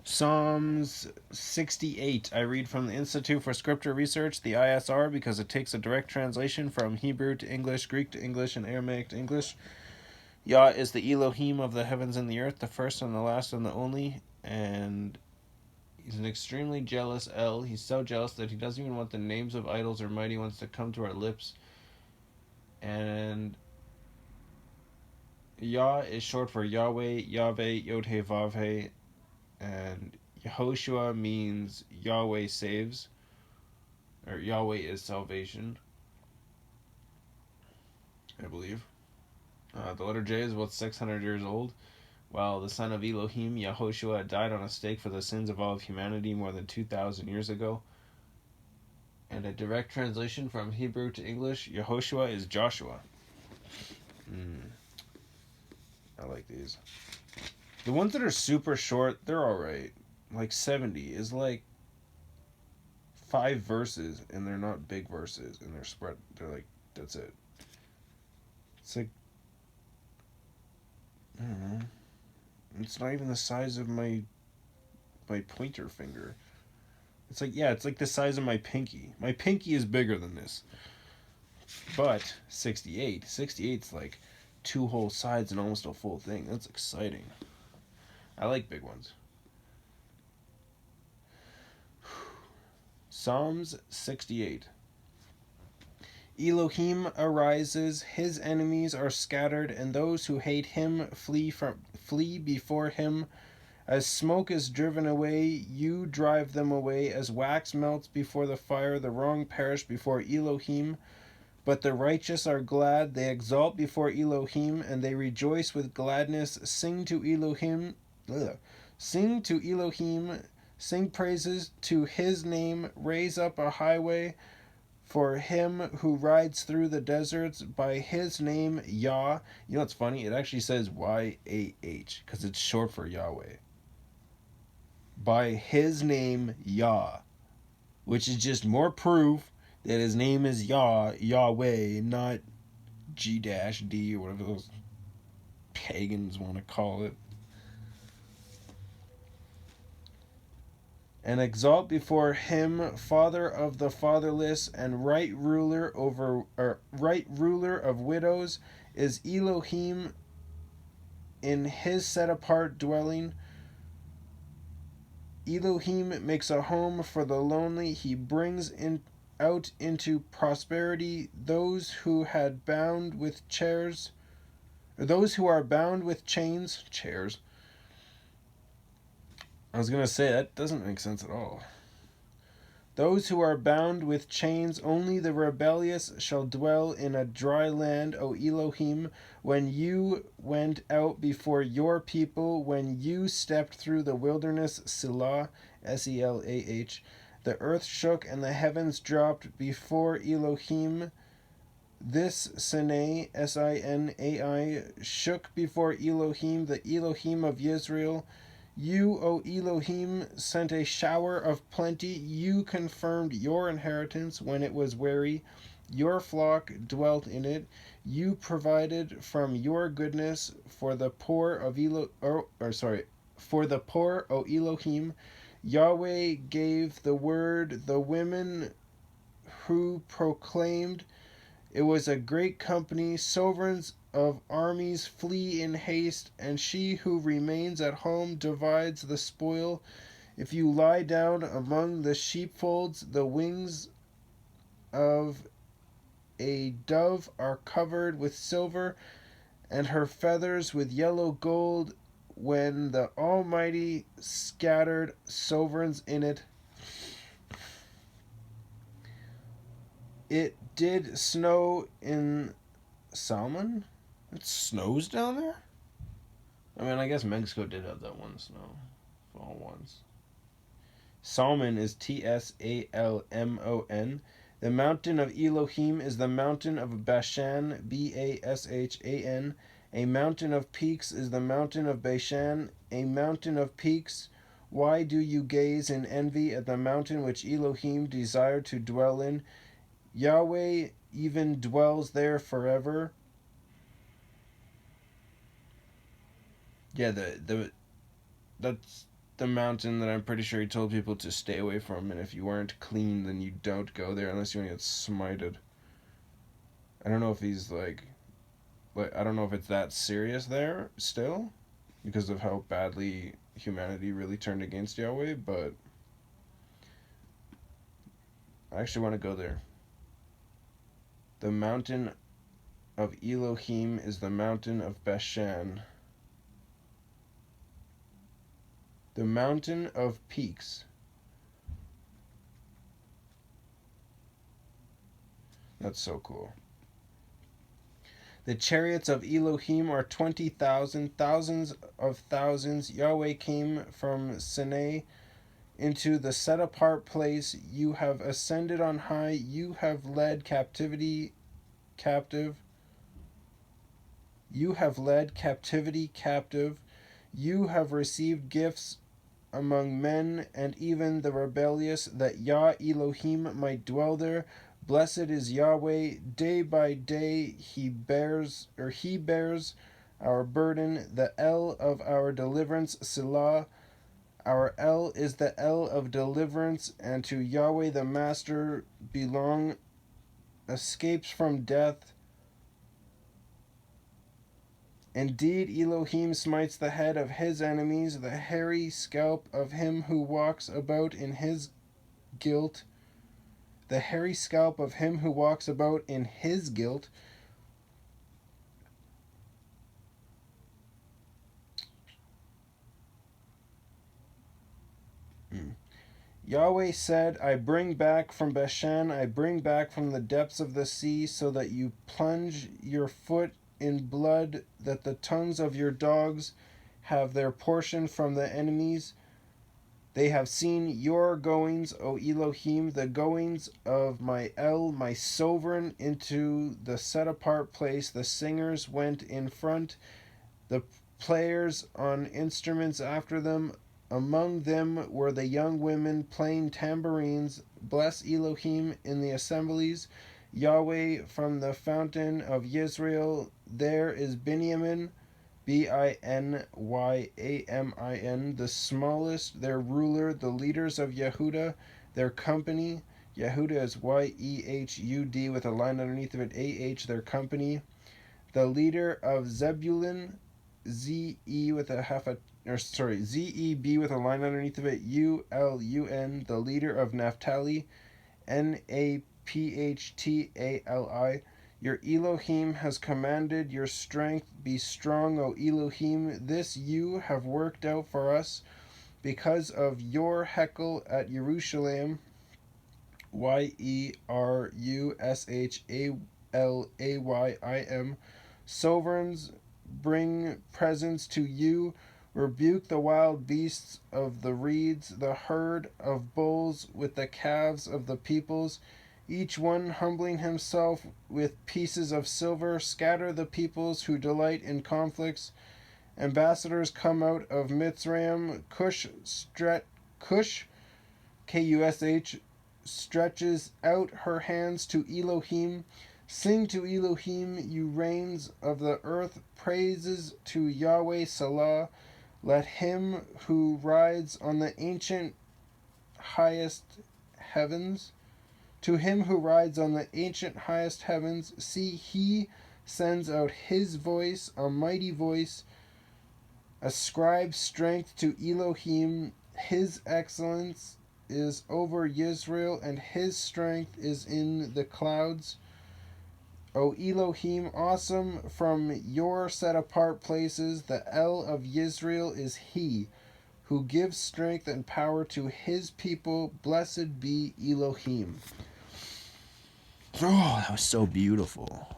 Psalms 68. I read from the Institute for Scripture Research, the ISR, because it takes a direct translation from Hebrew to English, Greek to English, and Aramaic to English. Yah is the Elohim of the heavens and the earth, the first and the last and the only, and he's an extremely jealous El. He's so jealous that he doesn't even want the names of idols or mighty ones to come to our lips. And Yah is short for Yahweh, Yahweh, Yod-He, Vav-He, and Yehoshua means Yahweh saves, or Yahweh is salvation, I believe. The letter J is about 600 years old, while the son of Elohim, Yehoshua, died on a stake for the sins of all of humanity more than 2,000 years ago. And a direct translation from Hebrew to English, Yehoshua is Joshua. I like these. The ones that are super short, they're alright. Like 70 is like 5 verses, and they're not big verses, and they're spread. They're like, that's it. It's like, I don't know. It's not even the size of my pointer finger. It's like, yeah, it's like the size of my pinky. My pinky is bigger than this. But 68. 68's like 2 whole sides and almost a full thing. That's exciting. I like big ones. Psalms 68. Elohim arises, his enemies are scattered, and those who hate him flee before him. As smoke is driven away, you drive them away. As wax melts before the fire, the wrong perish before Elohim. But the righteous are glad, they exalt before Elohim, and they rejoice with gladness. Sing to Elohim, sing praises to his name, raise up a highway for him who rides through the deserts by his name, Yah. You know what's funny? It actually says Y-A-H, because it's short for Yahweh. By his name, Yah. Which is just more proof that his name is Yah, Yahweh, not G-D or whatever those pagans want to call it. And exalt before him, father of the fatherless, and right ruler of widows, is Elohim in his set apart dwelling. Elohim makes a home for the lonely. He brings out into prosperity those who had bound with chairs, or those who are bound with chairs. I was going to say, that doesn't make sense at all. Those who are bound with chains, only the rebellious shall dwell in a dry land, O Elohim, when you went out before your people, when you stepped through the wilderness, Selah, S-E-L-A-H. The earth shook and the heavens dropped before Elohim. This Sinai, S-I-N-A-I, shook before Elohim, the Elohim of Israel. You, O Elohim, sent a shower of plenty. You confirmed your inheritance when it was weary. Your flock dwelt in it. You provided from your goodness for the poor of for the poor, O Elohim. Yahweh gave the word, the women who proclaimed. It was a great company. Sovereigns of armies flee in haste, and she who remains at home divides the spoil. If you lie down among the sheepfolds, the wings of a dove are covered with silver, and her feathers with yellow gold. When the Almighty scattered sovereigns in it, it did snow in Salmon? It snows down there? I mean, I guess Mexico did have that one snow. Fall once. Salmon is T-S-A-L-M-O-N. The mountain of Elohim is the mountain of Bashan, B-A-S-H-A-N. A mountain of peaks is the mountain of Bashan, a mountain of peaks. Why do you gaze in envy at the mountain which Elohim desired to dwell in? Yahweh even dwells there forever. Yeah, that's the mountain that I'm pretty sure he told people to stay away from, and if you aren't clean, then you don't go there unless you want to get smited. I don't know if he's like I don't know if it's that serious there still, because of how badly humanity really turned against YahWeh, but I actually want to go there. The mountain of Elohim is the mountain of Bashan. The mountain of peaks. That's so cool. The chariots of Elohim are 20,000, thousands of thousands. YahWeh came from Sinai into the set apart place. You have ascended on high. You have led captivity captive. You have led captivity captive. You have received gifts among men and even the rebellious, that Yah Elohim might dwell there. Blessed is YahWeh. Day by day he bears our burden, the El of our deliverance, Selah. Our El is the El of deliverance, and to YahWeh the Master belong escapes from death. Indeed, Elohim smites the head of his enemies, the hairy scalp of him who walks about in his guilt. The hairy scalp of him who walks about in his guilt. YahWeh said, I bring back from Bashan, I bring back from the depths of the sea, so that you plunge your foot in blood, that the tongues of your dogs have their portion from the enemies. They have seen your goings, O Elohim, the goings of my El, my sovereign, into the set apart place. The singers went in front, the players on instruments after them. Among them were the young women playing tambourines. Bless Elohim in the assemblies. YahWeh from the fountain of Yisrael. There is Binyamin. Binyamin, the smallest, their ruler, the leaders of Yehuda, their company. Yehuda is Yehud with a line underneath of it, their company. The leader of Zebulun, Zeb with a line underneath of it, Ulun, the leader of Naphtali, Naphtali. Your Elohim has commanded your strength. Be strong, O Elohim. This you have worked out for us because of your hekel at Jerusalem. Yerushalayim. Sovereigns, bring presents to you. Rebuke the wild beasts of the reeds, the herd of bulls with the calves of the peoples, each one humbling himself with pieces of silver. Scatter the peoples who delight in conflicts. Ambassadors come out of Mitzrayim. Cush, Kush, stretches out her hands to Elohim. Sing to Elohim, you reigns of the earth. Praises to YahWeh Salah. Let him who rides on the ancient highest heavens. To him who rides on the ancient highest heavens, see, he sends out his voice, a mighty voice. Ascribe strength to Elohim. His excellence is over Yisrael, and his strength is in the clouds. O Elohim, awesome from your set apart places, the El of Yisrael is he who gives strength and power to his people. Blessed be Elohim. Oh, that was so beautiful.